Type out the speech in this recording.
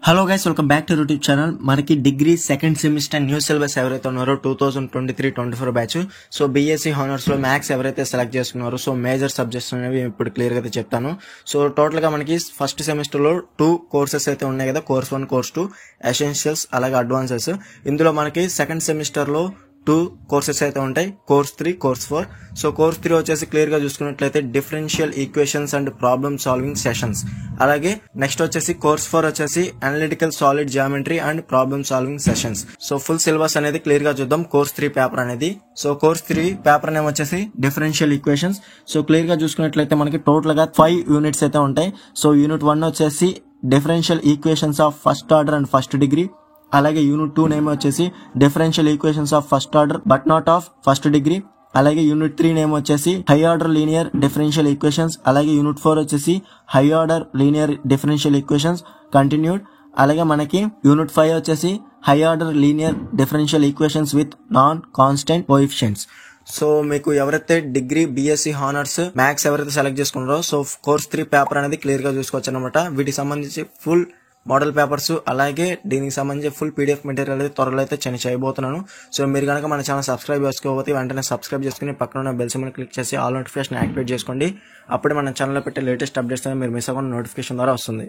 Hello guys, welcome back to YouTube channel. మనకి degree second semester new syllabus ఎవరైతే ఉన్నారో 2023-24 batch, so BSc honours లో maths ఎవరైతే select చేసుకున్నారో, సో మేజర్ సబ్జెక్ట్స్ అనేవి ఇప్పుడు క్లియర్ గా అయితే చెప్తాను. సో టోటల్ గా మనకి ఫస్ట్ సెమిస్టర్ లో 2 కోర్సెస్ అయితే ఉన్నాయి కదా, కోర్స్ 1, కోర్స్ 2, ఎసెన్షియల్స్ అలాగే అడ్వాన్సెస్. ఇందులో మనకి సెకండ్ సెమిస్టర్ లో 2 కోర్సెస్ అయితే ఉంటాయి, కోర్స్ 3, కోర్స్ 4. సో కోర్స్ 3 వచ్చేసి క్లియర్ గా చూసుకున్నట్లయితే differential equations and problem solving sessions. అలాగే నెక్స్ట్ వచ్చేసి కోర్స్ 4 వచ్చేసి analytical solid geometry and problem solving sessions. So full syllabus అనేది క్లియర్ గా చూద్దాం. కోర్స్ 3 పేపర్ అనేది, సో కోర్స్ 3 పేపర్ నేమ్ వచ్చేసి డిఫరెన్షియల్ ఈక్వేషన్స్. సో క్లియర్ గా చూసుకున్నట్లయితే మనకి టోటల్ గా 5 యూనిట్స్ అయితే ఉంటాయి. సో యూనిట్ 1 వచ్చేసి differential equations of first order and first degree. అలాగే యూనిట్ 2 నేమ్ వచ్చేసి differential equations of first order but not of first degree. అలాగే యూనిట్ 3 నేమ్ వచ్చేసి high order linear differential equations. అలాగే unit 4 వచ్చేసి high order linear differential equations continued. అలాగే మనకి unit 5 వచ్చేసి high order linear differential equations with non constant coefficients. So మీకు ఎవరైతే degree BSc honours maths ఎవరైతే సెలెక్ట్ చేసుకున్నారో, సో కోర్స్ 3 పేపర్ అనేది క్లియర్ గా చూసుకోవచ్చు అనమాట. వీటికి సంబంధించి ఫుల్ మోడల్ పేపర్స్ అలాగే దీనికి సంబంధించి ఫుల్ పీడిఎఫ్ మెటీరియల్ అయితే త్వరలో అయితే చేయబోతున్నాను. సో మీరు కనుక మన ఛానల్ సబ్స్క్రైబ్ చేసుకోకపోతే వెంటనే సబ్స్క్రైబ్ చేసుకుని పక్కన ఉన్న బెల్ సింబల్ క్లిక్ చేసి ఆల్ నోటిఫికేషన్ యాక్టివేట్ చేసుకోండి. అప్పుడే మన ఛానల్లో పెట్టే లేటెస్ట్ అప్డేట్స్ అనేది మీరు మిస్ అవ్వకుండా నోటిఫికేషన్ ద్వారా వస్తుంది.